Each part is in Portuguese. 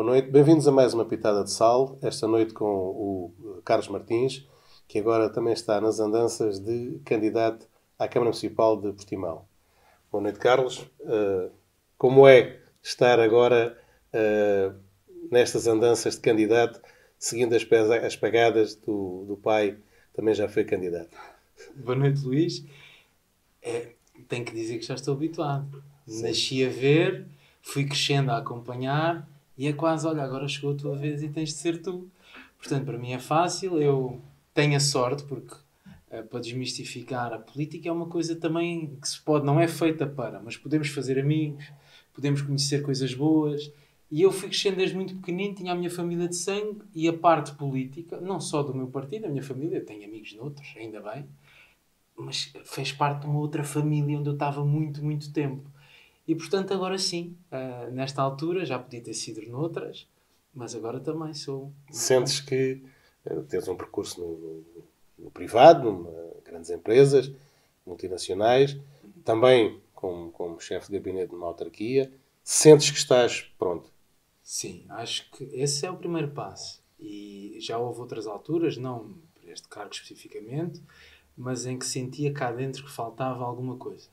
noite. Bem-vindos a mais uma Pitada de Sal. Esta noite com o Carlos Martins, que agora também está nas andanças de candidato à Câmara Municipal de Portimão. Boa noite, Carlos. Como é estar agora nestas andanças de candidato, seguindo as pegadas do pai, também já foi candidato? Boa noite, Luís. Tenho que dizer que já estou habituado. Sim. Nasci a ver, fui crescendo a acompanhar e é quase, olha, agora chegou a tua vez e tens de ser tu. Portanto, para mim é fácil. Eu tenho a sorte porque, para desmistificar, a política é uma coisa também que se pode, não é feita para, mas podemos fazer amigos, podemos conhecer coisas boas. E eu fui crescendo desde muito pequenino, tinha a minha família de sangue e a parte política, não só do meu partido, a minha família, tenho amigos noutros, ainda bem, mas fez parte de uma outra família onde eu estava muito, muito tempo. E portanto, agora sim, nesta altura, já podia ter sido noutras, mas agora também sou. Sentes que tens um percurso no privado, em grandes empresas, multinacionais, também como chefe de gabinete de uma autarquia. Sentes que estás pronto? Sim, acho que esse é o primeiro passo. E já houve outras alturas, não por este cargo especificamente, mas em que sentia cá dentro que faltava alguma coisa.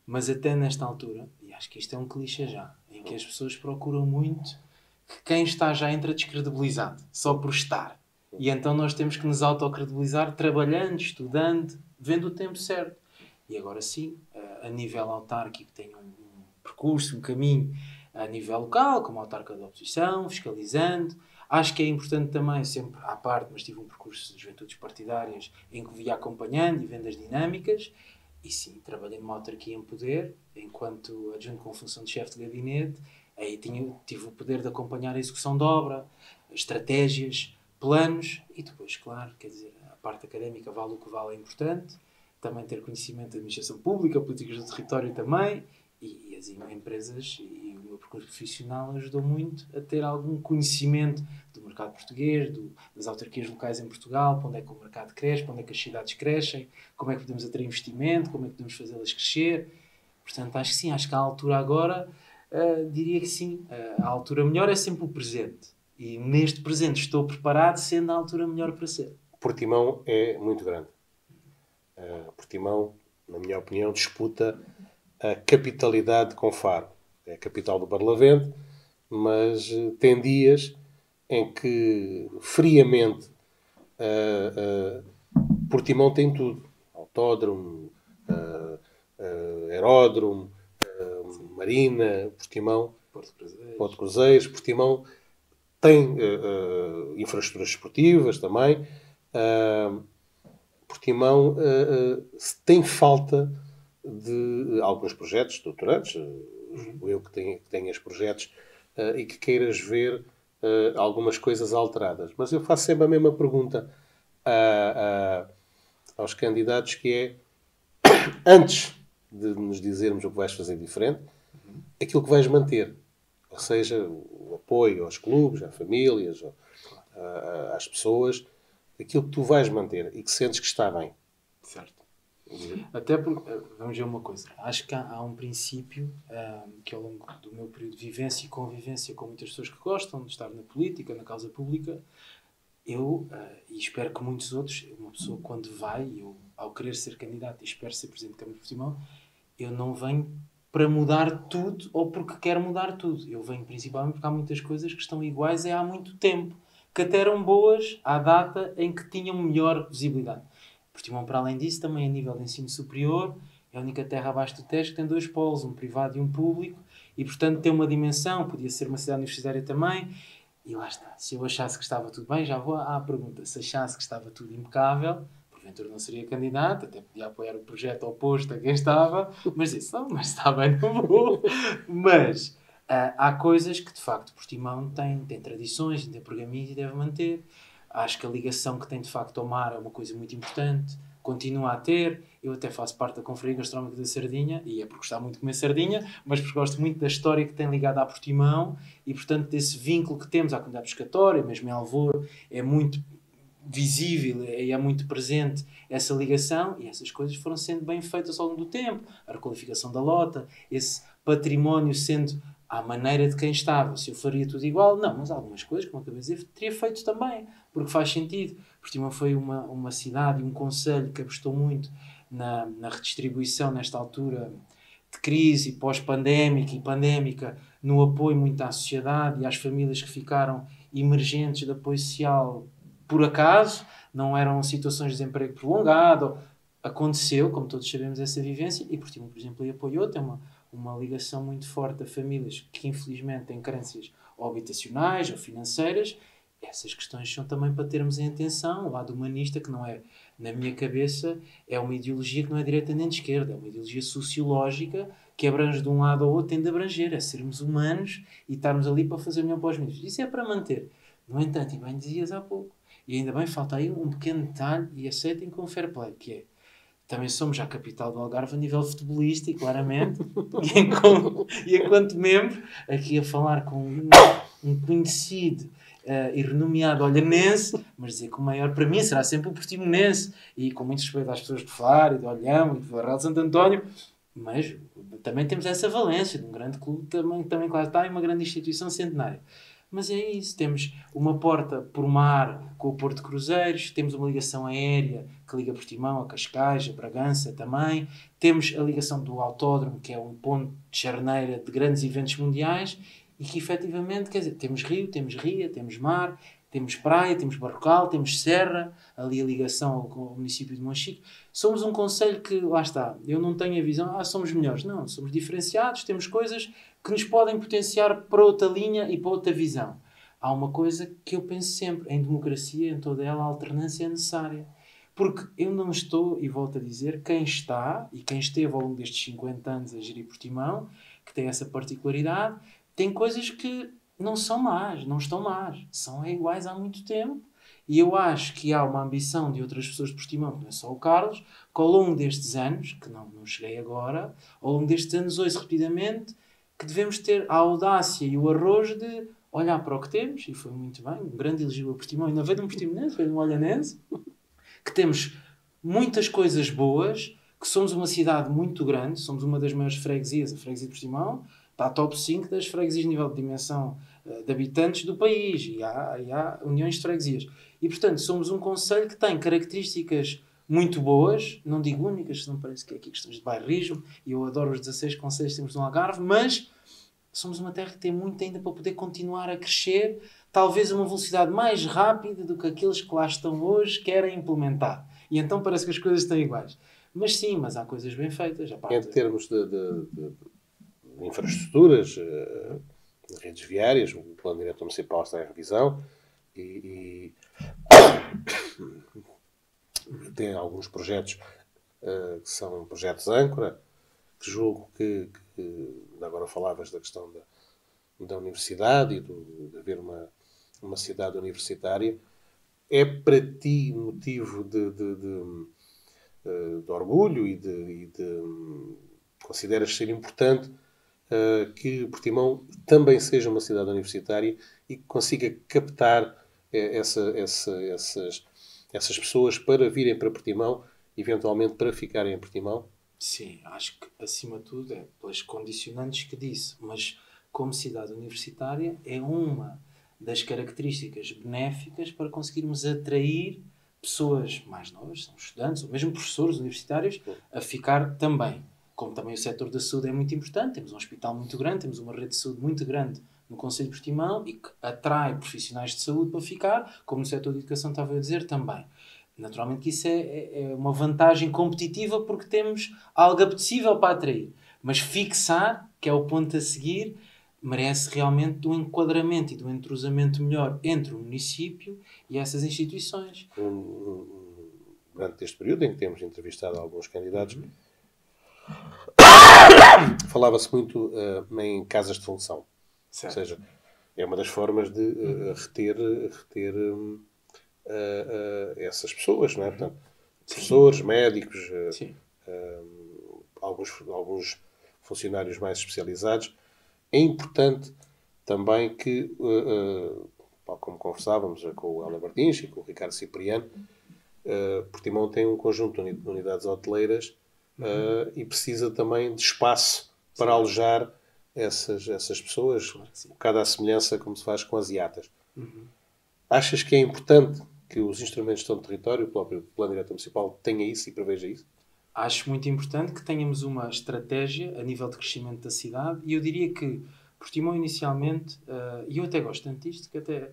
Mas até nesta altura, e acho que isto é um clichê já, em que as pessoas procuram muito que quem está já entra descredibilizado, só por estar. E então nós temos que nos autocredibilizar trabalhando, estudando, vendo o tempo certo. E agora sim, a nível autárquico tenho um percurso, um caminho a nível local, como autarca da oposição, fiscalizando. Acho que é importante também, sempre à parte, mas tive um percurso de juventudes partidárias em que via acompanhando e vendo as dinâmicas. E sim, trabalhei numa autarquia em poder, enquanto adjunto com função de chefe de gabinete. Aí tive o poder de acompanhar a execução de obra, estratégias, planos e depois, claro, quer dizer, a parte académica vale o que vale, é importante. Também ter conhecimento da administração pública, políticas do território também. E as empresas e o meu percurso profissional ajudou muito a ter algum conhecimento do mercado português, das autarquias locais em Portugal, para onde é que o mercado cresce, para onde é que as cidades crescem, como é que podemos atrair investimento, como é que podemos fazê-las crescer. Portanto, acho que sim, acho que a altura agora, diria que sim, a altura melhor é sempre o presente. E neste presente estou preparado, sendo a altura melhor para ser. Portimão é muito grande. Portimão, na minha opinião, disputa a capitalidade com Faro. É a capital do Barlavento, mas tem dias em que, friamente, Portimão tem tudo. Autódromo, aeródromo, marina, Portimão, Porto de Cruzeiros. Portimão tem infraestruturas esportivas também. Portimão tem falta de alguns projetos, doutorantes, eu que tenho os projetos e que queiras ver algumas coisas alteradas. Mas eu faço sempre a mesma pergunta aos candidatos, que é, antes de nos dizermos o que vais fazer diferente, aquilo que vais manter. Ou seja, o apoio aos clubes, às famílias, às pessoas, aquilo que tu vais manter e que sentes que está bem. Certo. Até porque, vamos ver uma coisa, acho que há um princípio que ao longo do meu período de vivência e convivência com muitas pessoas que gostam de estar na política, na causa pública, eu, e espero que muitos outros, uma pessoa quando vai, eu ao querer ser candidato e espero ser Presidente da Câmara de Portimão, eu não venho para mudar tudo ou porque quero mudar tudo. Eu venho principalmente porque há muitas coisas que estão iguais há muito tempo, que até eram boas à data em que tinham melhor visibilidade. Portimão, para além disso, também a nível de ensino superior, é a única terra abaixo do Tejo que tem dois polos, um privado e um público, e portanto tem uma dimensão, podia ser uma cidade universitária também, e lá está. Se eu achasse que estava tudo bem, já vou à pergunta. Se achasse que estava tudo impecável, porventura não seria candidato, até podia apoiar o projeto oposto a quem estava, mas disse, não, mas está bem, não vou. Mas há coisas que, de facto, Portimão tem tradições, tem pergaminhos e deve manter. Acho que a ligação que tem, de facto, ao mar é uma coisa muito importante. Continua a ter. Eu até faço parte da Confraria Gastronómica da Sardinha, e é porque gostava muito de comer sardinha, mas porque gosto muito da história que tem ligada a Portimão e, portanto, desse vínculo que temos à comunidade pescatória, mesmo em Alvor, é muito visível e é muito presente essa ligação, e essas coisas foram sendo bem feitas ao longo do tempo. A requalificação da lota, esse património sendo à maneira de quem estava. Se eu faria tudo igual, não, mas algumas coisas, como acabei de dizer, teria feito também, porque faz sentido. Portimão foi uma cidade e um concelho que apostou muito na redistribuição, nesta altura de crise pós-pandémica e pandémica, no apoio muito à sociedade e às famílias que ficaram emergentes de apoio social por acaso, não eram situações de desemprego prolongado. Aconteceu, como todos sabemos, essa vivência, e Portimão, por exemplo, aí apoiou, tem uma ligação muito forte a famílias que infelizmente têm carências ou habitacionais ou financeiras. Essas questões são também para termos em atenção. O lado humanista, que não é, na minha cabeça, é uma ideologia que não é direita nem de esquerda, é uma ideologia sociológica que abrange de um lado ao outro, tem de abranger, é sermos humanos e estarmos ali para fazer melhor para os meninos. Isso é para manter. No entanto, e bem dizias há pouco, e ainda bem, falta aí um pequeno detalhe, e aceitem com fair play, que é, também somos já a capital do Algarve a nível futebolístico, claramente, e enquanto membro, aqui a falar com um conhecido e renomeado olhanense, mas dizer que o maior para mim será sempre o Portimonense, e com muito respeito às pessoas de Faro e de Olhão e de Vila Real de Santo António, mas também temos essa valência de um grande clube também lá está, e uma grande instituição centenária. Mas é isso, temos uma porta por mar com o Porto de Cruzeiros, temos uma ligação aérea que liga Portimão a Cascais, a Bragança também, temos a ligação do autódromo, que é um ponto de charneira de grandes eventos mundiais, e que efetivamente, quer dizer, temos rio, temos ria, temos mar, temos praia, temos Barrocal, temos Serra, ali a ligação com o município de Monchique. Somos um concelho que, lá está, eu não tenho a visão, somos melhores. Não, somos diferenciados, temos coisas que nos podem potenciar para outra linha e para outra visão. Há uma coisa que eu penso sempre, em democracia, em toda ela, a alternância é necessária. Porque eu não estou, e volto a dizer, quem está, e quem esteve ao longo destes 50 anos a gerir Portimão, que tem essa particularidade, tem coisas que não são más, não estão más, são iguais há muito tempo, e eu acho que há uma ambição de outras pessoas de Portimão, que não é só o Carlos, que ao longo destes anos, que não cheguei agora, ao longo destes anos ouço repetidamente que devemos ter a audácia e o arrojo de olhar para o que temos, e foi muito bem, um grande elogio a Portimão, e não veio de um portimonense, veio de um olhanense, que temos muitas coisas boas, que somos uma cidade muito grande, somos uma das maiores freguesias, a freguesia de Portimão, está top 5 das freguesias de nível de dimensão de habitantes do país, e há uniões de freguesias. E, portanto, somos um concelho que tem características muito boas, não digo únicas, senão parece que é aqui questões de bairrismo, e eu adoro os 16 concelhos que temos no Algarve, mas somos uma terra que tem muito ainda para poder continuar a crescer, talvez a uma velocidade mais rápida do que aqueles que lá estão hoje querem implementar. E então parece que as coisas estão iguais. Mas sim, mas há coisas bem feitas. Em termos de infraestruturas, redes viárias, o Plano Diretor Municipal está em revisão e tem alguns projetos que são projetos âncora, que julgo que agora falavas da questão da universidade e de haver uma cidade universitária. É para ti motivo de orgulho e consideras ser importante que Portimão também seja uma cidade universitária e que consiga captar essas pessoas para virem para Portimão, eventualmente para ficarem em Portimão? Sim, acho que acima de tudo é pelas condicionantes que disse, mas como cidade universitária é uma das características benéficas para conseguirmos atrair pessoas mais novas, são estudantes ou mesmo professores universitários, a ficar também. Como também o setor da saúde é muito importante, temos um hospital muito grande, temos uma rede de saúde muito grande no Concelho de Portimão e que atrai profissionais de saúde para ficar, como no setor de educação estava a dizer também. Naturalmente que isso é uma vantagem competitiva porque temos algo apetecível para atrair. Mas fixar, que é o ponto a seguir, merece realmente do enquadramento e do entrosamento melhor entre o município e essas instituições. Durante este período em que temos entrevistado alguns candidatos, falava-se muito em casas de função. Certo. Ou seja, é uma das formas de reter essas pessoas, não é? Portanto, professores, médicos, alguns funcionários mais especializados. É importante também que, como conversávamos com o Helder Martins e com o Ricardo Cipriano, Portimão tem um conjunto de unidades hoteleiras e precisa também de espaço para alojar essas pessoas, Claro que sim. um bocado à semelhança como se faz com as IATAs. Achas que é importante que os instrumentos de gestão de território, o próprio Plano Diretor Municipal, tenha isso e preveja isso? Acho muito importante que tenhamos uma estratégia a nível de crescimento da cidade e eu diria que Portimão inicialmente, e eu até gosto tanto disto, que até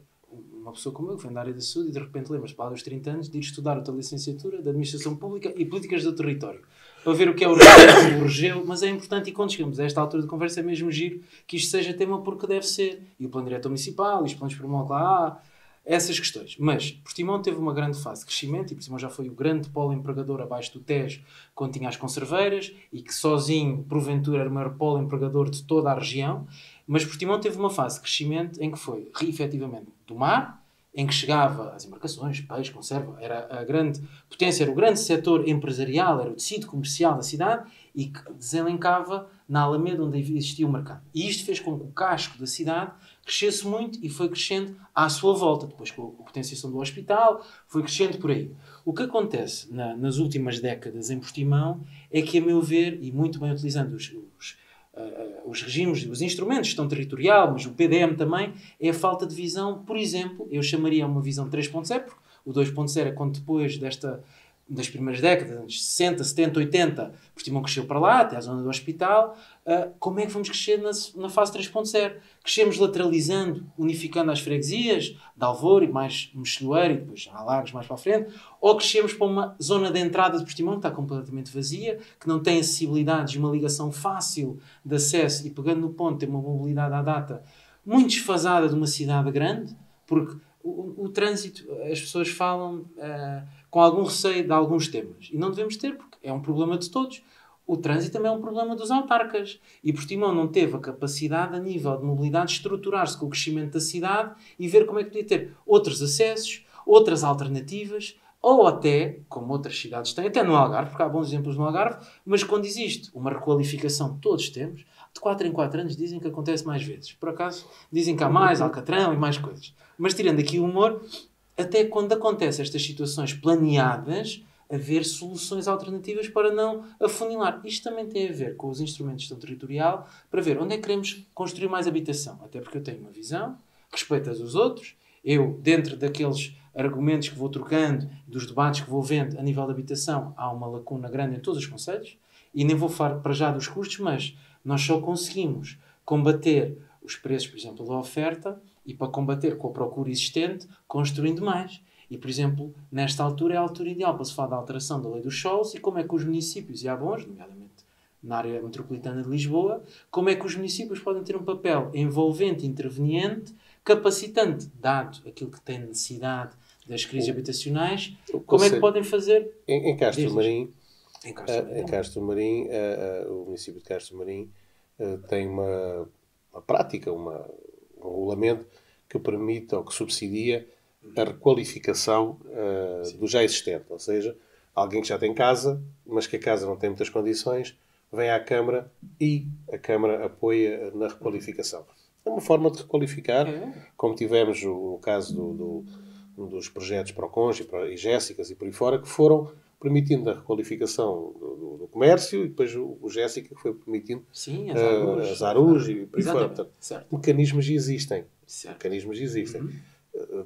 uma pessoa como eu, que vem da área da saúde e de repente lembra-se, para lá dos 30 anos, de ir estudar outra licenciatura de Administração Pública e Políticas do Território, para ver o que é o regeu, mas é importante e quando chegamos a esta altura de conversa é mesmo giro que isto seja tema porque deve ser. E o Plano Diretor Municipal, e os planos Portimão lá, essas questões. Mas Portimão teve uma grande fase de crescimento e Portimão já foi o grande polo empregador abaixo do Tejo quando tinha as conserveiras e que sozinho, porventura, era o maior polo empregador de toda a região. Mas Portimão teve uma fase de crescimento em que foi, efetivamente, do mar, em que chegava às embarcações, peixe, conserva, era a grande potência, era o grande setor empresarial, era o tecido comercial da cidade e que deselencava na Alameda onde existia o mercado. E isto fez com que o casco da cidade crescesse muito e foi crescendo à sua volta. Depois com a potenciação do hospital, foi crescendo por aí. O que acontece nas últimas décadas em Portimão é que, a meu ver, e muito bem utilizando os regimes, os instrumentos de gestão territorial, mas o PDM também, é a falta de visão. Por exemplo, eu chamaria uma visão 3.0, porque o 2.0 é quando depois das primeiras décadas, anos 60, 70, 80, Portimão cresceu para lá, até à zona do hospital. Como é que vamos crescer na fase 3.0? Crescemos lateralizando, unificando as freguesias, de Alvor e mais Mexilhoeiro e depois há Lagos mais para a frente, ou crescemos para uma zona de entrada de Portimão que está completamente vazia, que não tem acessibilidades e uma ligação fácil de acesso e pegando no ponto tem uma mobilidade à data muito desfasada de uma cidade grande, porque o trânsito, as pessoas falam com algum receio de alguns temas. E não devemos ter, porque é um problema de todos. O trânsito também é um problema dos autarcas. E Portimão não teve a capacidade, a nível de mobilidade, de estruturar-se com o crescimento da cidade e ver como é que podia ter outros acessos, outras alternativas, ou até, como outras cidades têm, até no Algarve, porque há bons exemplos no Algarve, mas quando existe uma requalificação que todos temos, de 4 em 4 anos dizem que acontece mais vezes. Por acaso, dizem que há mais alcatrão e mais coisas. Mas tirando aqui o humor, até quando acontecem estas situações planeadas, haver soluções alternativas para não afunilar. Isto também tem a ver com os instrumentos de gestão territorial para ver onde é que queremos construir mais habitação. Até porque eu tenho uma visão, respeito as dos outros. Eu, dentro daqueles argumentos que vou trocando, dos debates que vou vendo a nível de habitação, há uma lacuna grande em todos os concelhos. E nem vou falar para já dos custos, mas nós só conseguimos combater os preços, por exemplo, da oferta e para combater com a procura existente, construindo mais. E, por exemplo, nesta altura é a altura ideal para se falar da alteração da lei dos solos e como é que os municípios, e há bons, nomeadamente na área metropolitana de Lisboa, como é que os municípios podem ter um papel envolvente, interveniente, capacitante, dado aquilo que tem necessidade das crises habitacionais, como é que podem fazer... Em Castro Marim, o município de Castro Marim tem uma prática, um regulamento que permite ou que subsidia a requalificação do já existente. Ou seja, alguém que já tem casa, mas que a casa não tem muitas condições, vem à Câmara e a Câmara apoia na requalificação. É uma forma de requalificar, como tivemos o caso dos projetos Procons e Jéssicas e por aí fora, que foram permitindo a requalificação do comércio e depois o Jéssica que foi permitindo as Arus e por aí fora. Portanto, mecanismos existem. Mecanismos existem.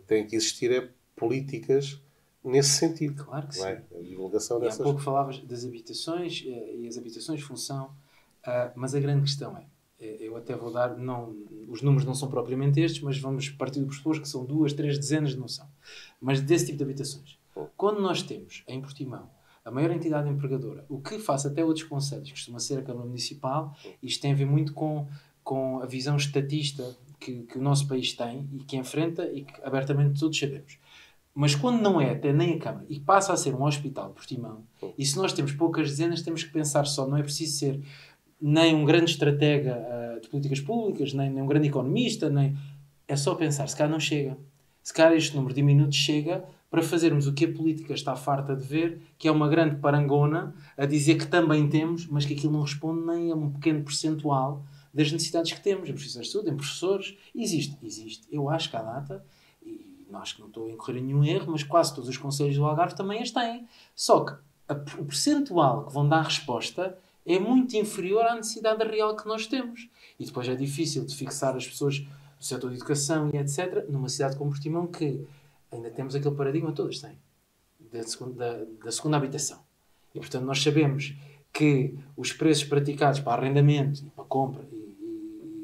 Tem que existir políticas nesse sentido. Claro que sim. A divulgação dessas... Há pouco falavas das habitações e as habitações função, mas a grande questão eu até vou dar, os números não são propriamente estes, mas vamos partir do pressuposto que são 2, 3 dezenas de noção. Mas desse tipo de habitações. Quando nós temos em Portimão a maior entidade empregadora, o que face até outros concelhos, costuma ser a Câmara Municipal, isto tem a ver muito com a visão estatista que o nosso país tem e que enfrenta e que abertamente todos sabemos. Mas quando não é até nem a Câmara e passa a ser um hospital de Portimão, e se nós temos poucas dezenas, temos que pensar só, não é preciso ser nem um grande estratega de políticas públicas, nem um grande economista, é só pensar, se calhar não chega. Se calhar este número de minutos chega para fazermos o que a política está farta de ver, que é uma grande parangona a dizer que também temos, mas que aquilo não responde nem a um pequeno percentual das necessidades que temos, em professores de saúde, em professores. Existe. Eu acho que à data, e acho que não estou a incorrer em nenhum erro, mas quase todos os concelhos do Algarve também as têm. Só que o percentual que vão dar resposta é muito inferior à necessidade real que nós temos. E depois é difícil de fixar as pessoas do setor de educação e etc. numa cidade como Portimão, que ainda temos aquele paradigma, todas têm, da segunda habitação. E, portanto, nós sabemos que os preços praticados para arrendamento e para compra e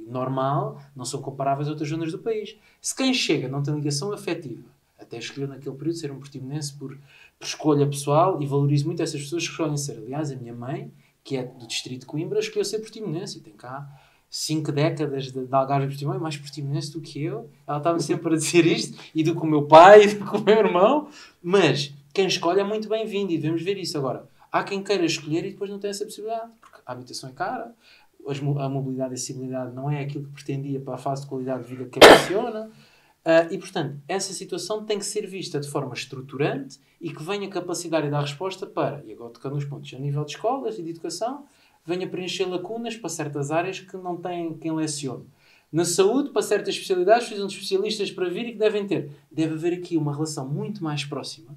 normal não são comparáveis a outras zonas do país. Se quem chega não tem ligação afetiva, até escolheu naquele período ser um portimonense por escolha pessoal, e valorizo muito essas pessoas que escolhem ser. Aliás, a minha mãe, que é do distrito de Coimbra, escolheu ser portimonense e tem cá 5 décadas de Algarve e Portimão, é mais portimonense do que eu. Ela estava sempre a dizer isto, e do que o meu pai, e do que o meu irmão, mas quem escolhe é muito bem-vindo e devemos ver isso. Agora, há quem queira escolher e depois não tem essa possibilidade, porque a habitação é cara, a mobilidade e a acessibilidade não é aquilo que pretendia para a fase de qualidade de vida que ambiciona. E, portanto, essa situação tem que ser vista de forma estruturante e que venha capacidade e dar resposta para, e agora tocando nos pontos, a nível de escolas e de educação, venha preencher lacunas para certas áreas que não têm quem lecione. Na saúde, para certas especialidades, precisam de especialistas para vir e que devem ter. Deve haver aqui uma relação muito mais próxima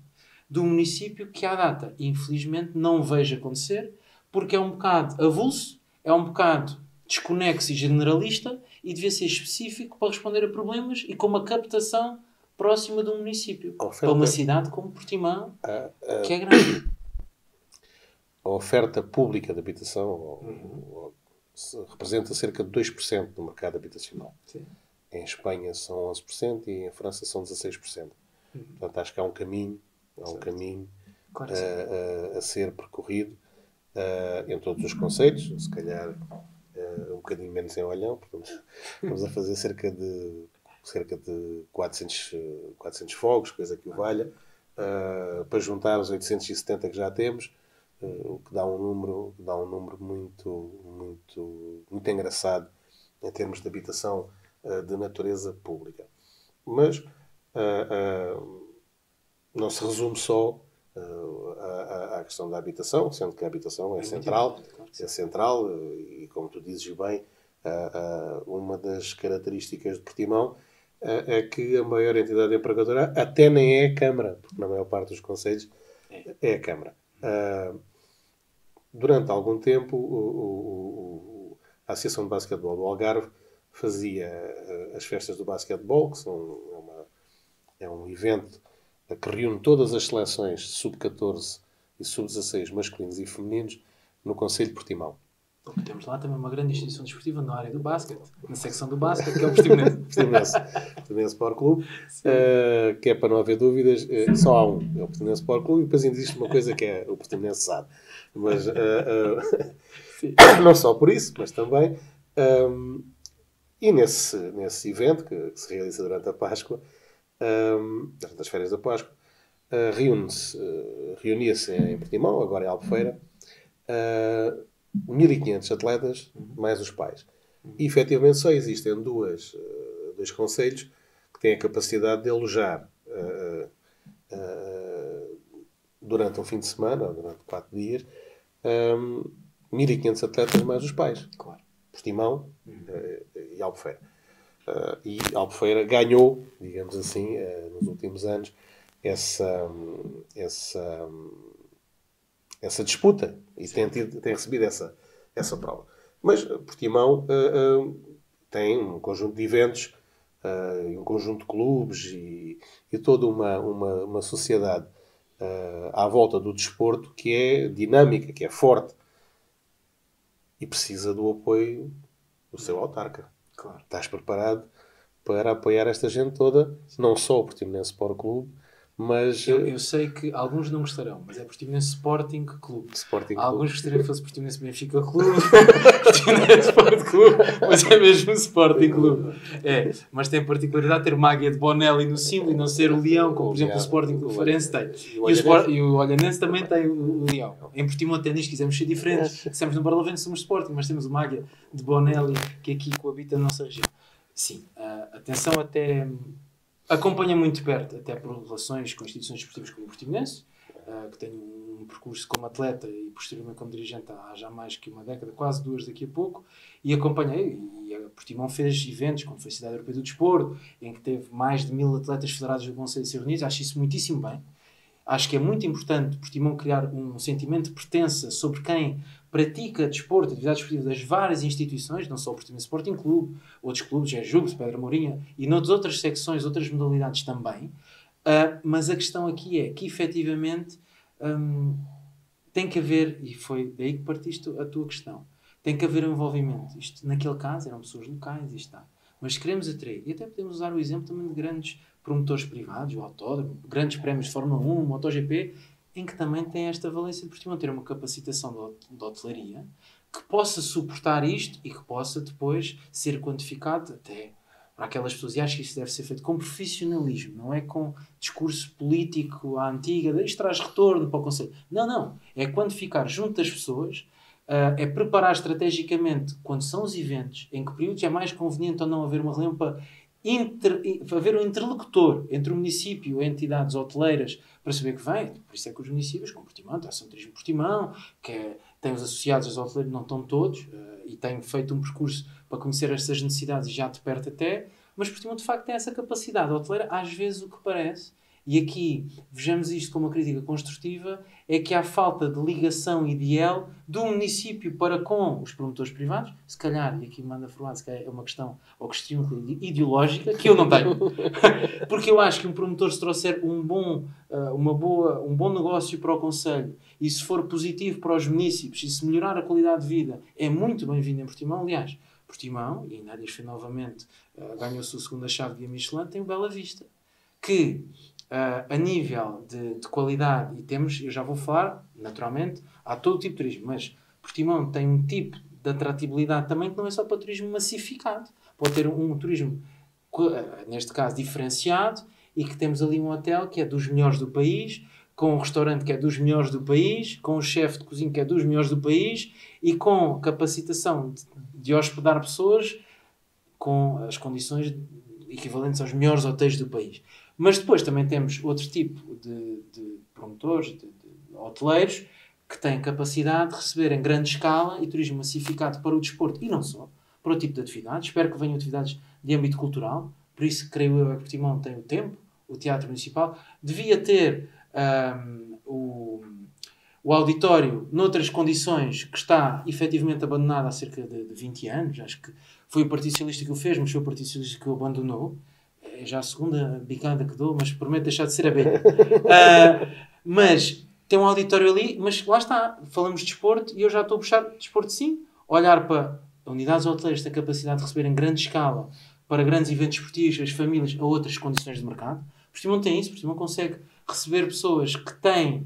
do município que, à data, infelizmente, não vejo acontecer, porque é um bocado avulso, é um bocado desconexo e generalista, e devia ser específico para responder a problemas e com uma captação próxima do município. Para uma cidade como Portimão, que é grande. A oferta pública de habitação representa cerca de 2% do mercado habitacional. Sim. Em Espanha são 11% e em França são 16%. Portanto, acho que há um caminho, claro, a ser percorrido em todos os concelhos, se calhar um bocadinho menos em Olhão, porque estamos a fazer cerca de 400 fogos, coisa que o valha, para juntar os 870 que já temos, o que dá um número muito engraçado em termos de habitação de natureza pública. Mas não se resume só à questão da habitação, sendo que a habitação é central, e como tu dizes bem, uma das características de Portimão é que a maior entidade empregadora até nem é a Câmara, porque na maior parte dos concelhos é a Câmara. Durante algum tempo, a Associação de Basquetebol do Algarve fazia as festas do basquetebol, que é um evento que reúne todas as seleções sub-14 e sub-16 masculinos e femininos no concelho de Portimão. Porque temos lá também uma grande instituição desportiva na área do basquete, na secção do basquete, que é o Portimonense Sport Clube, que é para não haver dúvidas, só há um, é o Portimonense Sport Clube, e depois ainda existe uma coisa que é o Portimonense SAD. Mas não só por isso, mas também, e nesse evento que se realiza durante a Páscoa, durante as férias da Páscoa, reunia-se em Portimão, agora em Albufeira, 1.500 atletas, mais os pais. E, efetivamente, só existem dois concelhos que têm a capacidade de alojar durante um fim de semana, ou durante 4 dias, 1.500 atletas mais os pais. Claro. Portimão e Albufeira. E Albufeira ganhou, digamos assim, nos últimos anos, essa disputa e tem recebido essa prova. Mas Portimão tem um conjunto de eventos, um conjunto de clubes e toda uma sociedade à volta do desporto que é dinâmica, que é forte e precisa do apoio do seu autarca. Claro. Estás preparado para apoiar esta gente toda, não só o Portimonense Sport Clube, mas... Eu sei que alguns não gostarão, mas é Portimonense Sporting Clube. Alguns gostariam que fosse Portimonense Benfica Clube, Portimonense Sport Clube, mas é mesmo Sporting Clube. Mas tem a particularidade de ter uma águia de Bonelli no símbolo e não ser o leão, como por exemplo o Sporting Clube Farense tem. E o Olhanense também tem o leão. Em Portimão até nisto quisemos ser diferentes. Dissemos no Barlavento somos Sporting, mas temos uma águia de Bonelli que aqui coabita na nossa região. Sim, atenção até... Acompanha muito perto, até por relações com instituições desportivas como o Portimonense, que tenho um percurso como atleta e posteriormente como dirigente há já mais que uma década, quase 2 daqui a pouco, e acompanhei, e a Portimão fez eventos, como foi a Cidade Europeia do Desporto, em que teve mais de 1.000 atletas federados do Conselho de ser reunidos. Acho isso muitíssimo bem. Acho que é muito importante Portimão criar um sentimento de pertença sobre quem pratica desporto, atividades esportivas das várias instituições, não só o Portimão Sporting Clube, outros clubes, Jugos, Pedra Mourinha e noutras outras secções, outras modalidades também. Mas a questão aqui é que, efetivamente, tem que haver, e foi daí que partiste a tua questão, tem que haver um envolvimento. Isto, naquele caso, eram pessoas locais, e está. Mas queremos atrair, e até podemos usar o exemplo também de grandes promotores privados, o autódromo, grandes prémios de Fórmula 1, MotoGP, em que também tem esta valência de Portimão ter uma capacitação de hotelaria que possa suportar isto e que possa depois ser quantificado até para aquelas pessoas. E acho que isso deve ser feito com profissionalismo, não é com discurso político à antiga, isto traz retorno para o Conselho. Não. É quantificar junto das pessoas, é preparar estrategicamente quando são os eventos, em que períodos é mais conveniente ou não haver uma reunião para haver um interlocutor entre o município e entidades hoteleiras para saber que vem. Por isso é que os municípios, como Portimão, a Ação Turismo Portimão, que tem os associados aos hoteleiros, não estão todos, e têm feito um percurso para conhecer estas necessidades já de perto até, mas Portimão de facto tem essa capacidade hoteleira, às vezes o que parece, e aqui vejamos isto como uma crítica construtiva, é que há falta de ligação ideal do município para com os promotores privados, se calhar, e aqui me manda formado, se calhar é uma questão ou questão ideológica, que eu não tenho. Porque eu acho que um promotor, se trouxer um bom negócio para o Conselho, e se for positivo para os municípios, e se melhorar a qualidade de vida, é muito bem-vindo em Portimão. Aliás, Portimão, e ainda foi novamente, ganhou-se a segunda chave de Michelin, tem o Bela Vista, que a nível de qualidade, e temos, eu já vou falar, naturalmente, há todo tipo de turismo, mas Portimão tem um tipo de atratividade também que não é só para turismo massificado. Pode ter um turismo, neste caso, diferenciado, e que temos ali um hotel que é dos melhores do país, com um restaurante que é dos melhores do país, com um chefe de cozinha que é dos melhores do país, e com capacitação de hospedar pessoas com as condições equivalentes aos melhores hotéis do país. Mas depois também temos outro tipo de promotores, de hoteleiros, que têm capacidade de receber em grande escala e turismo massificado para o desporto, e não só, para o tipo de atividades. Espero que venham atividades de âmbito cultural, por isso creio eu que Portimão tem o tempo, o Teatro Municipal, devia ter o auditório noutras condições, que está efetivamente abandonado há cerca de 20 anos, acho que foi o Partido Socialista que o fez, mas foi o Partido Socialista que o abandonou. É já a segunda bicada que dou, mas prometo deixar de ser abelha. Mas tem um auditório ali, mas lá está, falamos de desporto e eu já estou a puxar desporto sim. Olhar para unidades hoteleiras que têm a capacidade de receber em grande escala para grandes eventos esportivos, as famílias, a outras condições de mercado. Portimão tem isso, Portimão consegue receber pessoas que têm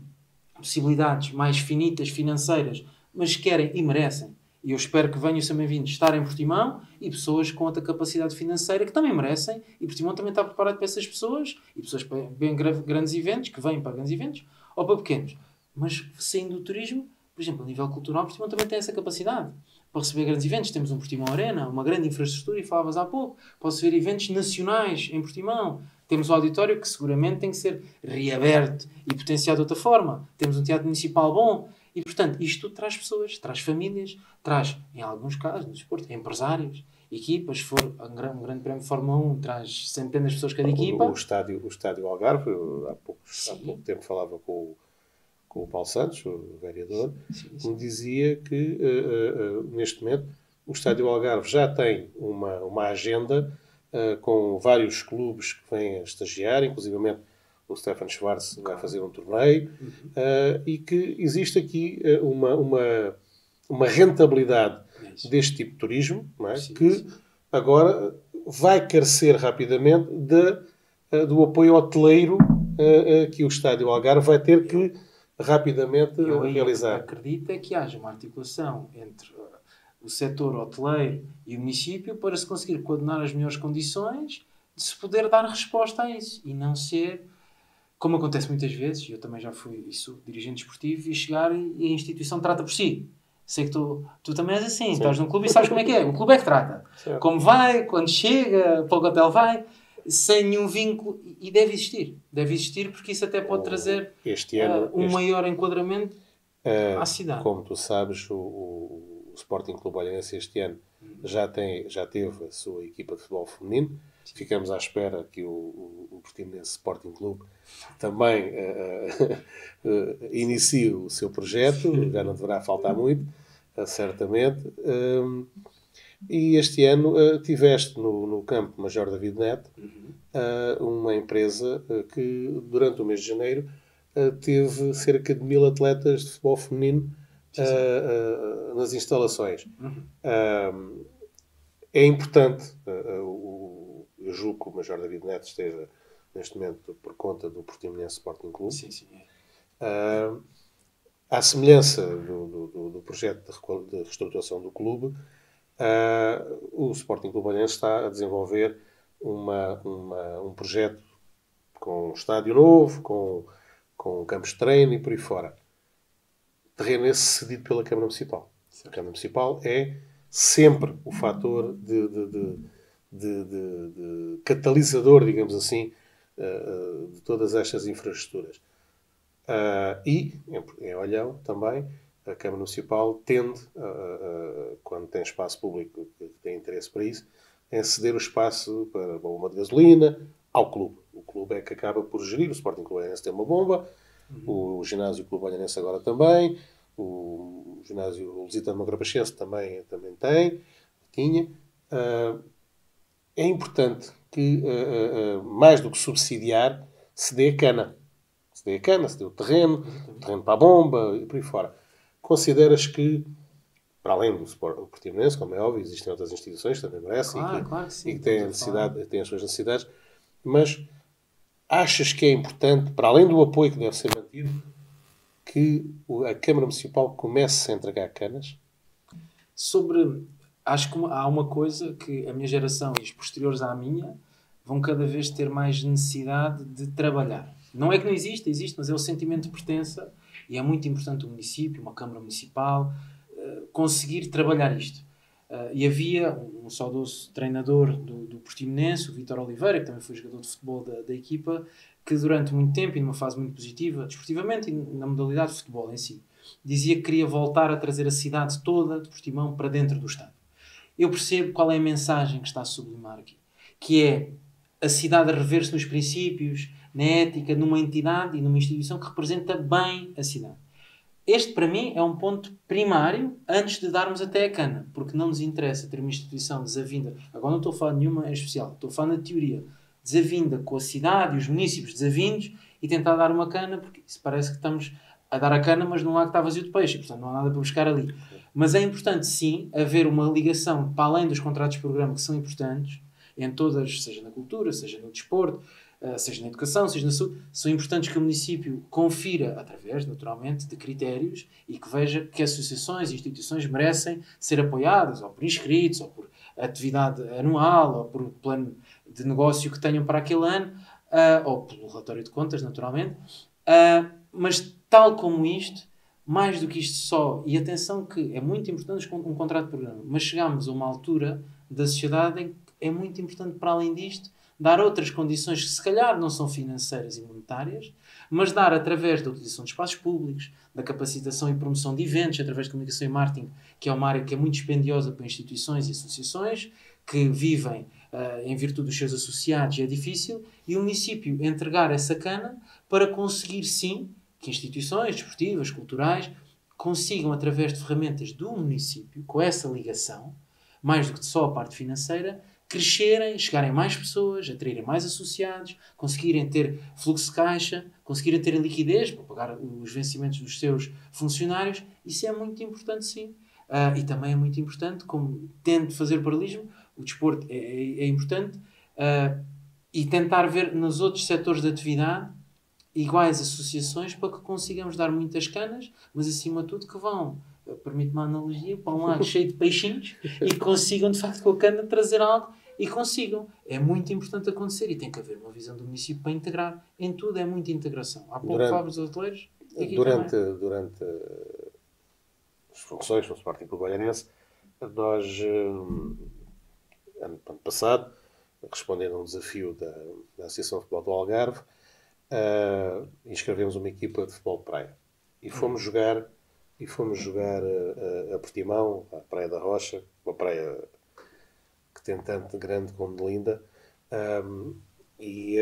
possibilidades mais finitas, financeiras, mas querem e merecem. E eu espero que venham também vindo estar em Portimão, e pessoas com outra capacidade financeira que também merecem, e Portimão também está preparado para essas pessoas, e pessoas para bem grandes eventos, que vêm para grandes eventos, ou para pequenos. Mas saindo do turismo, por exemplo, a nível cultural, Portimão também tem essa capacidade para receber grandes eventos. Temos um Portimão Arena, uma grande infraestrutura, e falavas há pouco, posso ver eventos nacionais em Portimão. Temos o auditório que seguramente tem que ser reaberto e potenciado de outra forma. Temos um teatro municipal bom. E, portanto, isto tudo traz pessoas, traz famílias, traz, em alguns casos, no desporto, empresários, equipas. Se for um grande prémio de Fórmula 1, traz centenas de pessoas cada equipa. O estádio Algarve, há pouco tempo falava com o Paulo Santos, o vereador, que me dizia que, neste momento, o estádio Algarve já tem uma agenda com vários clubes que vêm a estagiar, inclusivamente o Stefan Schwarz vai fazer um torneio, e que existe aqui uma rentabilidade deste tipo de turismo, não é? Que agora vai carecer rapidamente do apoio hoteleiro que o estádio Algarve vai ter que rapidamente realizar. Eu acredito que haja uma articulação entre o setor hoteleiro e o município para se conseguir coordenar as melhores condições de se poder dar resposta a isso e não ser, como acontece muitas vezes, eu também já fui dirigente esportivo, e chegar e a instituição trata por si. Sei que tu também és assim, estás num clube e sabes como é que é. O clube é que trata. Certo. Como vai, quando chega, para o hotel vai, sem nenhum vínculo. E deve existir. Deve existir porque isso até pode trazer maior enquadramento à cidade. Como tu sabes, o Sporting Clube Olhanense este ano já teve a sua equipa de futebol feminino. Ficamos à espera que o Portimonense Sporting Clube também inicie o seu projeto. Já não deverá faltar muito, certamente. E este ano tiveste no campo Major David Neto uma empresa que, durante o mês de janeiro, teve cerca de 1000 atletas de futebol feminino nas instalações. É importante, eu julgo que o Major David Neto esteja neste momento por conta do Portimonense Sporting Clube. Sim, sim. À semelhança do projeto de reestruturação do clube, o Sporting Clube Olhanense está a desenvolver um projeto com um estádio novo, com campos de treino e por aí fora. Terreno esse cedido pela Câmara Municipal. A Câmara Municipal é sempre o fator de catalisador, digamos assim, de todas estas infraestruturas. E, em Olhão, também, a Câmara Municipal tende, quando tem espaço público que tem interesse para isso, em ceder o espaço para uma bomba de gasolina ao clube. O clube é que acaba por gerir. O Sporting Clube Olhanense tem uma bomba, o ginásio Clube Olhanense agora também, o ginásio Lusitano Magrapachense também tinha. É importante que, mais do que subsidiar, se dê a cana. Se dê o terreno para a bomba e por aí fora. Consideras que, para além do Portimonense, como é óbvio, existem outras instituições que também merecem Claro que sim, e que têm as suas necessidades, mas achas que é importante, para além do apoio que deve ser mantido, que a Câmara Municipal comece a entregar canas? Acho que há uma coisa que a minha geração e os posteriores à minha vão cada vez ter mais necessidade de trabalhar. Não é que não existe, mas é o sentimento de pertença e é muito importante o município, uma Câmara Municipal, conseguir trabalhar isto. E havia um saudoso treinador do Portimonense, o Vítor Oliveira, que também foi jogador de futebol da equipa, que durante muito tempo, e numa fase muito positiva, desportivamente e na modalidade de futebol em si, dizia que queria voltar a trazer a cidade toda de Portimão para dentro do estádio. Eu percebo qual é a mensagem que está a sublimar aqui, que é a cidade a rever-se nos princípios, na ética, numa entidade e numa instituição que representa bem a cidade. Este, para mim, é um ponto primário antes de darmos até a cana, porque não nos interessa ter uma instituição desavinda. Agora não estou a falar de nenhuma em especial, estou a falar na teoria. Desavinda com a cidade e os municípios desavindos e tentar dar uma cana, porque isso parece que estamos a dar a cana, mas num lago está vazio de peixe, portanto não há nada para buscar ali. Mas é importante, sim, haver uma ligação para além dos contratos de programa que são importantes, em todas, seja na cultura, seja no desporto, seja na educação, seja na saúde, são importantes que o município confira, através, naturalmente, de critérios e que veja que associações e instituições merecem ser apoiadas, ou por inscritos, ou por atividade anual, ou por plano de negócio que tenham para aquele ano, ou pelo relatório de contas, naturalmente. Mas, tal como isto, mais do que isto só, e atenção que é muito importante um contrato de programa, mas chegamos a uma altura da sociedade em que é muito importante, para além disto, dar outras condições que se calhar não são financeiras e monetárias, mas dar através da utilização de espaços públicos, da capacitação e promoção de eventos, através de comunicação e marketing, que é uma área que é muito dispendiosa para instituições e associações, que vivem em virtude dos seus associados, e é difícil, e o município entregar essa cana para conseguir, sim, que instituições desportivas, culturais, consigam, através de ferramentas do município, com essa ligação, mais do que só a parte financeira, crescerem, chegarem a mais pessoas, atraírem mais associados, conseguirem ter fluxo de caixa, conseguirem ter liquidez para pagar os vencimentos dos seus funcionários. Isso é muito importante, sim. E também é muito importante, como tento fazer paralelismo, o desporto é importante, e tentar ver nos outros setores de atividade iguais associações para que consigamos dar muitas canas, mas acima de tudo que vão, permite-me uma analogia, para um lado cheio de peixinhos e consigam de facto com a cana trazer algo e consigam. É muito importante acontecer e tem que haver uma visão do município para integrar. Em tudo é muita integração. Há pouco falávamos dos hoteleiros. Durante as funções no Sporting Clube Olhanense, nós, ano passado, respondendo a um desafio da Associação de Futebol do Algarve, inscrevemos uma equipa de futebol de praia. E fomos jogar e fomos jogar a Portimão, à Praia da Rocha, uma praia que tem tanto grande como de linda. E,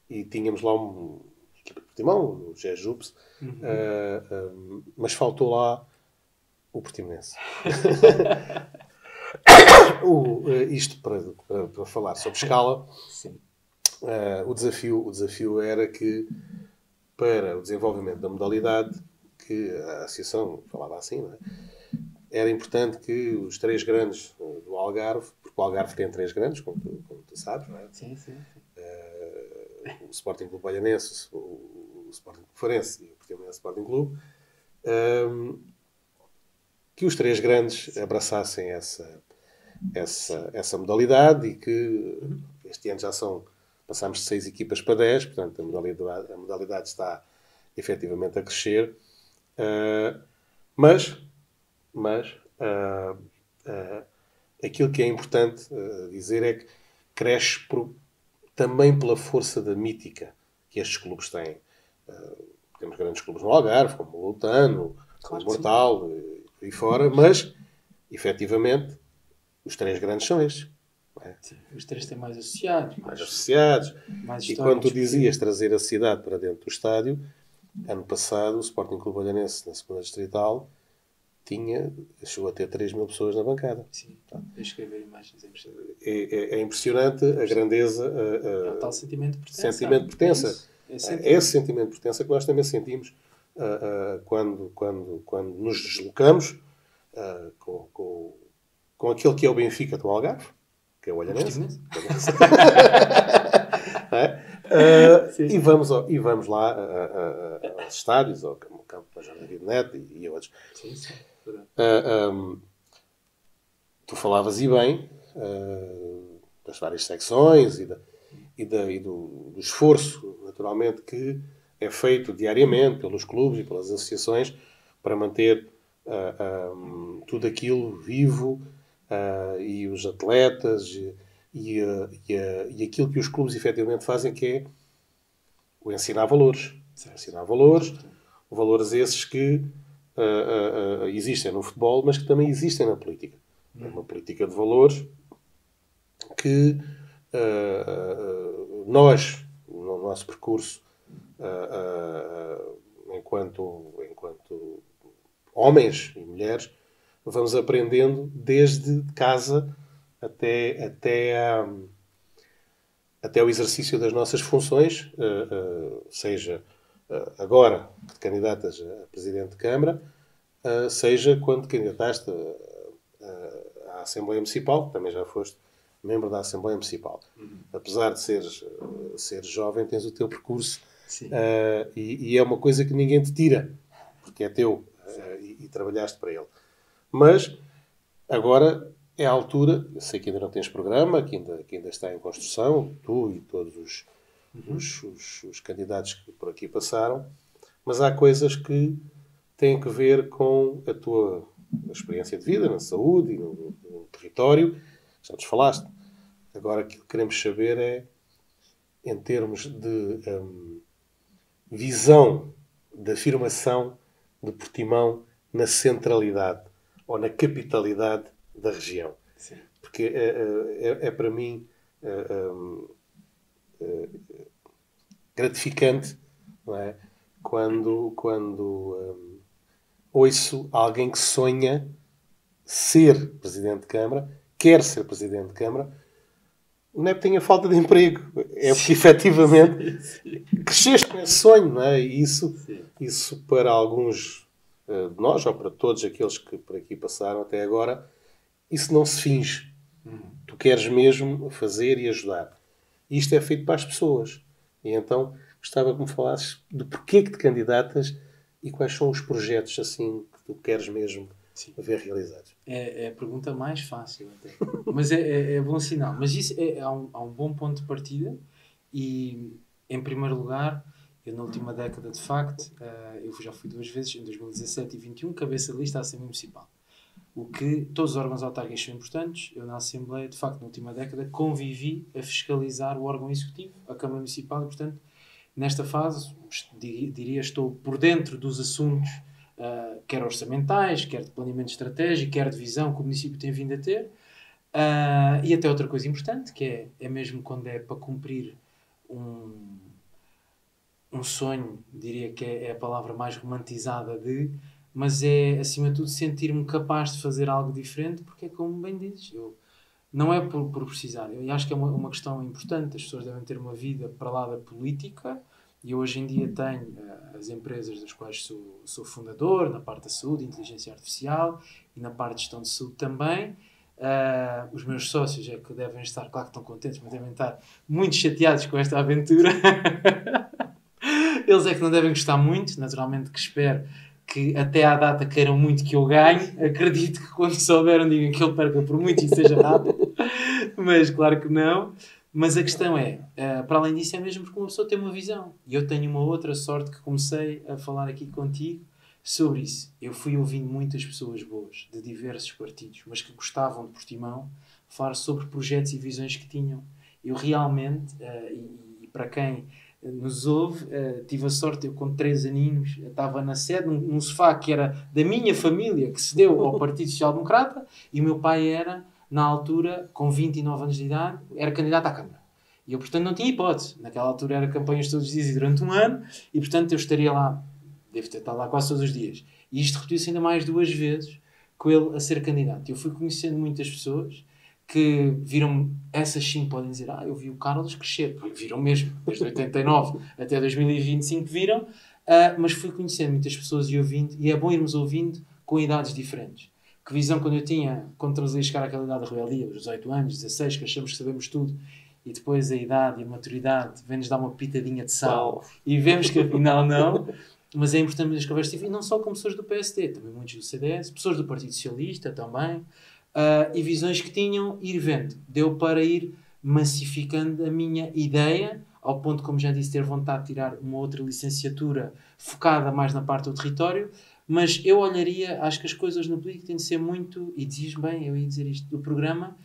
e tínhamos lá uma equipa de Portimão, o Jejupes, mas faltou lá o Portimonense. Isto para falar sobre escala. Sim. O desafio era que, para o desenvolvimento da modalidade, que a associação falava assim, não é? Era importante que os 3 grandes do Algarve, porque o Algarve tem 3 grandes, como tu sabes, não é? Sim. O Sporting Clube Bolhanense, o Sporting Clube Farense e o Portimonense Sporting Clube, que os 3 grandes abraçassem essa modalidade e que este ano passámos de 6 equipas para 10, portanto a modalidade está efetivamente a crescer, mas aquilo que é importante dizer é que cresce também pela força da mítica que estes clubes têm. Temos grandes clubes no Algarve, como o Lutano, o Mortal e fora, mas efetivamente os 3 grandes são estes. É? Sim, os 3 têm mais associados. Mais associados. Mais e quando tu dizias trazer a cidade para dentro do estádio, ano passado o Sporting Clube Bolhanense, na segunda distrital, chegou a ter 3.000 pessoas na bancada. Sim, deixa eu ver imagens. É impressionante a grandeza. É o tal sentimento de pertença. Sentimento de pertença. É esse sentimento de pertença que nós também sentimos quando nos deslocamos com aquele que é o Benfica do Algarve, que é o Olhanense. E vamos lá aos estádios, ao campo da Jornada de Net e outros. Sim. Tu falavas e bem das várias secções e do esforço, naturalmente, que é feito diariamente pelos clubes e pelas associações para manter tudo aquilo vivo, e os atletas e aquilo que os clubes efetivamente fazem, que é o ensinar valores. Ensinar valores esses que existem no futebol, mas que também existem na política. É uma política de valores que nós, no nosso percurso, enquanto homens e mulheres, vamos aprendendo desde casa até o exercício das nossas funções, seja agora que te candidatas a Presidente de Câmara, seja quando te candidataste à Assembleia Municipal, que também já foste membro da Assembleia Municipal. Apesar de seres jovem, tens o teu percurso, e é uma coisa que ninguém te tira, porque é teu, e trabalhaste para ele. Mas agora é a altura, eu sei que ainda não tens programa, que ainda está em construção, tu e todos os candidatos que por aqui passaram, mas há coisas que têm que ver com a tua experiência de vida, na saúde e no território. Já nos falaste. Agora, aquilo que queremos saber é, em termos de visão, de afirmação de Portimão na centralidade ou na capitalidade da região. Sim. Porque é para mim gratificante, não é? Quando ouço alguém que sonha ser Presidente de Câmara, quer ser Presidente de Câmara, não é porque tenha falta de emprego, é porque efetivamente cresceste com esse sonho, não é? E isso para alguns de nós, ou para todos aqueles que por aqui passaram até agora, isso não se finge. Tu queres mesmo fazer e ajudar. E isto é feito para as pessoas. E então gostava que me falasses do porquê que te candidatas e quais são os projetos assim que tu queres mesmo ver realizados. É a pergunta mais fácil até. Mas é bom sinal. Mas isso há um bom ponto de partida e, em primeiro lugar, eu na última década, de facto, eu já fui 2 vezes, em 2017 e 2021, cabeça de lista à Assembleia Municipal. O que todos os órgãos autárquicos são importantes. Eu na Assembleia, de facto, na última década, convivi a fiscalizar o órgão executivo, a Câmara Municipal, e, portanto, Nesta fase, diria, estou por dentro dos assuntos, quer orçamentais, quer de planeamento estratégico, quer de visão que o município tem vindo a ter. E até outra coisa importante, que é mesmo quando é para cumprir um sonho, diria que é a palavra mais romantizada mas é, acima de tudo, sentir-me capaz de fazer algo diferente, porque é como bem dizes, não é por precisar. Eu acho que é uma questão importante. As pessoas devem ter uma vida para lá da política, e eu hoje em dia tenho as empresas das quais sou fundador, na parte da saúde, inteligência artificial, e na parte de gestão de saúde também. Os meus sócios é que devem estar, claro que estão contentes, mas devem estar muito chateados com esta aventura. Eles é que não devem gostar muito, naturalmente que espero que até à data queiram muito que eu ganhe. Acredito que quando souberam digam que ele perca por muito e seja rápido, mas claro que não. Mas a questão é, para além disso, é mesmo porque uma pessoa tem uma visão. E eu tenho uma outra sorte que comecei a falar aqui contigo sobre isso. Eu fui ouvindo muitas pessoas boas, de diversos partidos, mas que gostavam de Portimão, falar sobre projetos e visões que tinham. Eu realmente, e para quem nos ouve, tive a sorte, eu com 3 aninhos estava na sede, num sofá que era da minha família, que se deu ao Partido Social Democrata, e o meu pai era, na altura, com 29 anos de idade, era candidato à Câmara. E eu, portanto, não tinha hipótese. Naquela altura era campanhas todos os dias e durante um ano, e, portanto, eu estaria lá, devo ter estado lá quase todos os dias. E isto repetiu-se ainda mais 2 vezes com ele a ser candidato. Eu fui conhecendo muitas pessoas que viram, essas sim podem dizer, eu vi o Carlos crescer, viram mesmo, desde 89 até 2025 viram, mas fui conhecendo muitas pessoas e ouvindo, e é bom irmos ouvindo com idades diferentes. Que visão quando eu tinha, quando estamos a chegar àquela idade da rebeldia, os 18 anos, 16, que achamos que sabemos tudo, e depois a idade e a maturidade vem-nos dar uma pitadinha de sal, e vemos que afinal não, mas é importante as conversas, e não só com pessoas do PSD, também muitos do CDS, pessoas do Partido Socialista também, e visões que tinham, ir vendo. Deu para ir massificando a minha ideia, ao ponto, como já disse, ter vontade de tirar uma outra licenciatura focada mais na parte do território, mas eu olharia, acho que as coisas no político têm de ser muito, e dizes bem, eu ia dizer isto do programa,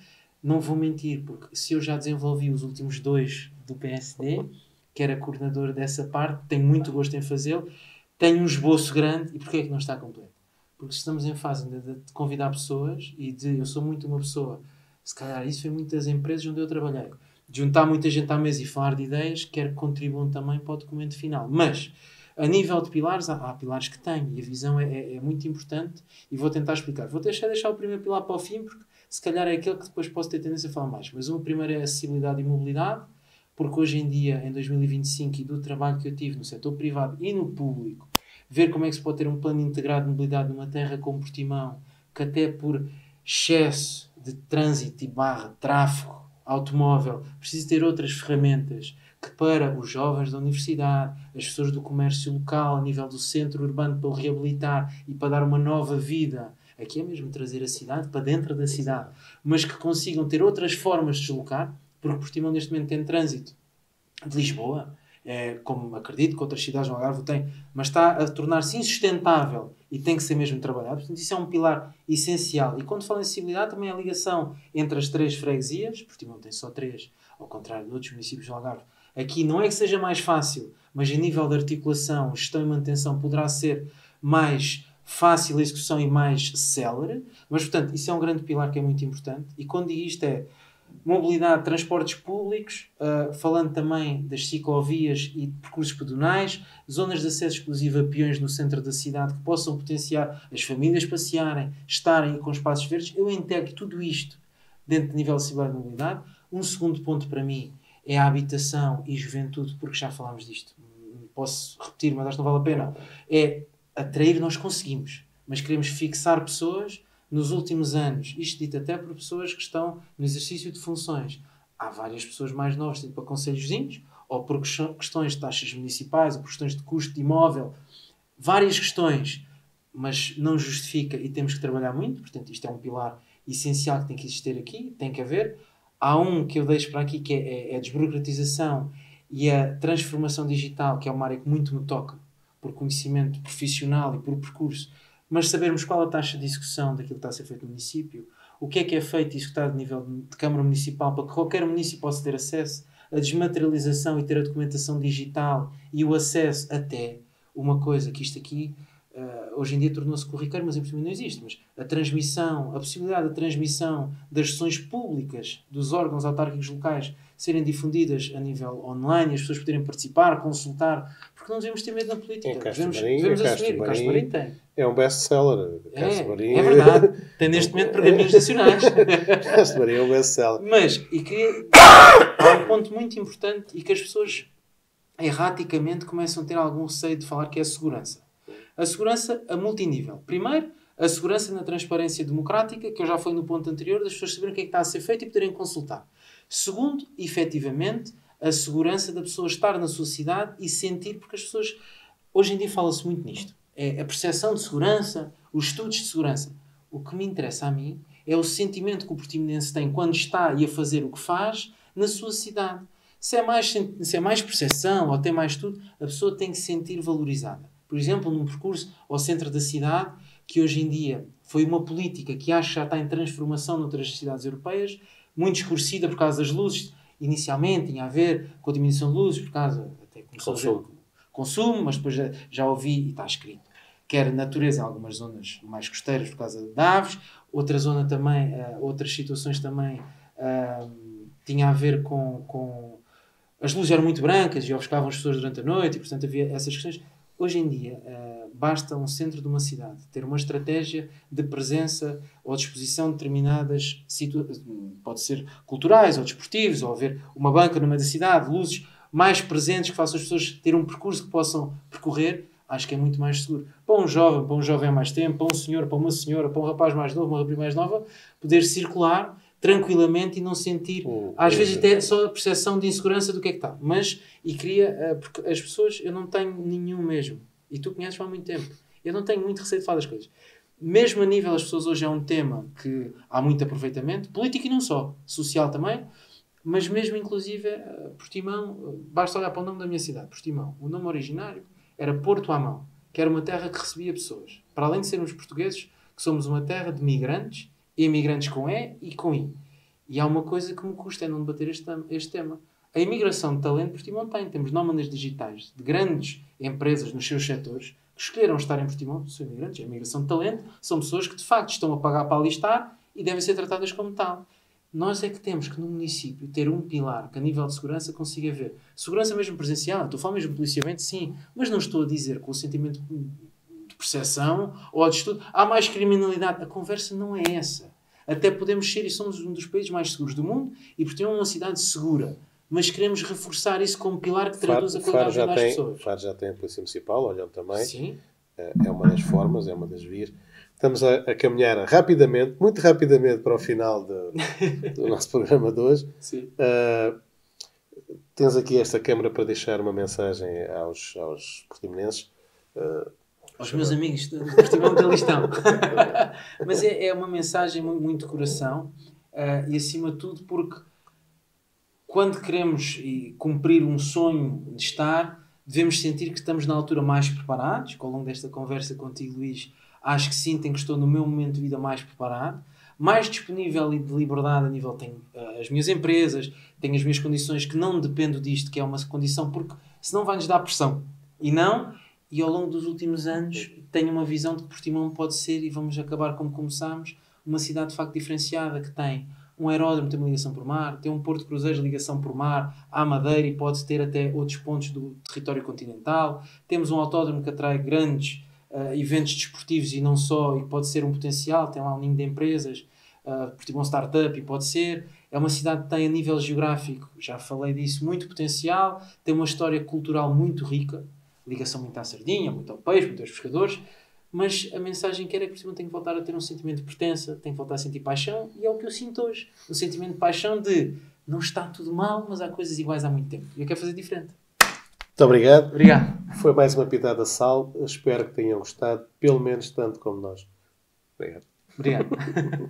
não vou mentir, porque se eu já desenvolvi os últimos 2 do PSD, que era coordenador dessa parte, tenho muito gosto em fazê-lo, tenho um esboço grande, e porquê é que não está completo? Porque estamos em fase de convidar pessoas e eu sou muito uma pessoa, se calhar isso foi muitas empresas onde eu trabalhei, de juntar muita gente à mesa e falar de ideias, quer que contribuam também para o documento final. Mas, a nível de pilares, há pilares que tenho e a visão é muito importante e vou tentar explicar. Vou deixar o primeiro pilar para o fim, porque se calhar é aquele que depois posso ter tendência a falar mais. Mas o primeiro é a acessibilidade e mobilidade, porque hoje em dia, em 2025, e do trabalho que eu tive no setor privado e no público, ver como é que se pode ter um plano integrado de mobilidade numa terra como Portimão, que até por excesso de trânsito e tráfego automóvel precisa ter outras ferramentas que para os jovens da universidade, as pessoas do comércio local, a nível do centro urbano, para o reabilitar e para dar uma nova vida, aqui é mesmo trazer a cidade para dentro da cidade, mas que consigam ter outras formas de deslocar, porque Portimão neste momento tem trânsito de Lisboa, como acredito que outras cidades no Algarve têm, mas está a tornar-se insustentável e tem que ser mesmo trabalhado. Portanto, isso é um pilar essencial. E quando falo em acessibilidade, também a ligação entre as 3 freguesias, Portimão tem só 3, ao contrário de outros municípios do Algarve. Aqui não é que seja mais fácil, mas a nível de articulação, gestão e manutenção poderá ser mais fácil a execução e mais célere. Mas, portanto, isso é um grande pilar que é muito importante. E quando digo isto é mobilidade, transportes públicos, falando também das ciclovias e de percursos pedonais, zonas de acesso exclusivo a peões no centro da cidade que possam potenciar as famílias passearem, estarem com espaços verdes. Eu integro tudo isto dentro do nível de acessibilidade e mobilidade. Um segundo ponto para mim é a habitação e juventude, porque já falámos disto. Posso repetir, mas acho que não vale a pena. É atrair, nós conseguimos, mas queremos fixar pessoas. Nos últimos anos, isto dito até por pessoas que estão no exercício de funções. Há várias pessoas mais novas, tipo para conselhozinhos, ou por questões de taxas municipais, ou por questões de custo de imóvel, várias questões, mas não justifica e temos que trabalhar muito. Portanto, isto é um pilar essencial que tem que existir aqui, tem que haver. Há um que eu deixo para aqui que é a desburocratização e a transformação digital, que é uma área que muito me toca, por conhecimento profissional e por percurso, mas sabermos qual a taxa de execução daquilo que está a ser feito no município, o que é feito e executado a nível de Câmara Municipal, para que qualquer município possa ter acesso a desmaterialização e ter a documentação digital e o acesso até uma coisa que isto aqui hoje em dia tornou-se corriqueiro, mas em Portugal não existe, mas a transmissão, a possibilidade de transmissão das sessões públicas dos órgãos autárquicos locais serem difundidas a nível online, as pessoas poderem participar, consultar, porque não devemos ter medo na política. Devemos assumir. Castro Marinho tem. É um best-seller. É verdade. Tem neste momento pergaminhos nacionais. Castro Marinho é um best-seller. Mas, há um ponto muito importante e que as pessoas erraticamente começam a ter algum receio de falar, que é a segurança. A segurança a multinível. Primeiro, a segurança na transparência democrática, que eu já falei no ponto anterior, das pessoas saberem o que é que está a ser feito e poderem consultar. Segundo, efetivamente, a segurança da pessoa estar na sua cidade e sentir, porque as pessoas, hoje em dia fala-se muito nisto, é a percepção de segurança, os estudos de segurança. O que me interessa a mim é o sentimento que o portimonense tem quando está e a fazer o que faz na sua cidade. Se é mais percepção ou tem mais estudo, a pessoa tem que se sentir valorizada. Por exemplo, num percurso ao centro da cidade, que hoje em dia foi uma política que acho que já está em transformação noutras cidades europeias, muito escurecida por causa das luzes. Inicialmente tinha a ver com a diminuição de luzes, por causa até começou consumo, mas depois já ouvi, e está escrito, quer natureza em algumas zonas mais costeiras por causa de aves, outra zona também, outras situações também tinha a ver com as luzes eram muito brancas e ofuscavam as pessoas durante a noite e portanto havia essas questões. Hoje em dia, basta um centro de uma cidade ter uma estratégia de presença ou disposição de determinadas situações, pode ser culturais ou desportivos, ou haver uma banca no meio da cidade, luzes mais presentes que façam as pessoas ter um percurso que possam percorrer, acho que é muito mais seguro. Para um jovem há mais tempo, para um senhor, para uma senhora, para um rapaz mais novo, uma rapariga mais nova, poder circular tranquilamente e não sentir, às vezes até só a percepção de insegurança do que é que está. Mas, e queria, porque as pessoas, eu não tenho nenhum mesmo, e tu conheces há muito tempo, eu não tenho muito receio de falar das coisas. Mesmo a nível das pessoas hoje é um tema que há muito aproveitamento, político e não só, social também, mas mesmo inclusive Portimão, basta olhar para o nome da minha cidade, Portimão, o nome originário era Porto à Mão, que era uma terra que recebia pessoas. Para além de sermos portugueses, que somos uma terra de migrantes, imigrantes com E e com I. E há uma coisa que me custa é não debater este tema. A imigração de talento Portimão tem. Temos nómadas digitais de grandes empresas nos seus setores que escolheram estar em Portimão, são imigrantes. A imigração de talento são pessoas que de facto estão a pagar para alistar e devem ser tratadas como tal. Nós é que temos que no município ter um pilar que a nível de segurança consiga ver. Segurança mesmo presencial, estou a falar mesmo policiamento, sim, mas não estou a dizer com o sentimento de percepção ou de estudo, há mais criminalidade. A conversa não é essa. Até podemos ser e somos um dos países mais seguros do mundo e por ter uma cidade segura. Mas queremos reforçar isso como pilar que traduz a qualidade de vida das pessoas. Faro já tem a Polícia Municipal, olham também. Sim. É uma das formas, é uma das vias. Estamos a caminhar rapidamente, muito rapidamente para o final do nosso programa de hoje. Sim. Tens aqui esta câmara para deixar uma mensagem aos portimonenses. Aos meus amigos de Portimão que ali estão. Mas é uma mensagem muito de coração e acima de tudo porque quando queremos cumprir um sonho de estar, devemos sentir que estamos na altura mais preparados. Ao longo desta conversa contigo, Luís, acho que sinto que estou no meu momento de vida mais preparado, mais disponível e de liberdade a nível, tenho as minhas empresas, tenho as minhas condições que não dependo disto, que é uma condição, porque senão vai-nos dar pressão. E ao longo dos últimos anos tenho uma visão de que Portimão pode ser, e vamos acabar como começámos, uma cidade de facto diferenciada, que tem um aeródromo, tem uma ligação por mar, tem um porto de cruzeiros, ligação por mar, à Madeira e pode ter até outros pontos do território continental. Temos um autódromo que atrai grandes eventos desportivos e não só, e pode ser um potencial, tem lá um ninho de empresas, Portimão Startup, e pode ser. É uma cidade que tem a nível geográfico, já falei disso, muito potencial, tem uma história cultural muito rica, ligação muito à sardinha, muito ao peixe, muito aos pescadores, mas a mensagem que era que Portimão tem que voltar a ter um sentimento de pertença, tem que voltar a sentir paixão, e é o que eu sinto hoje, um sentimento de paixão de não está tudo mal, mas há coisas iguais há muito tempo, e eu quero fazer diferente. Muito obrigado. Obrigado. Foi mais uma pitada de sal. Espero que tenham gostado, pelo menos tanto como nós. Obrigado. Obrigado.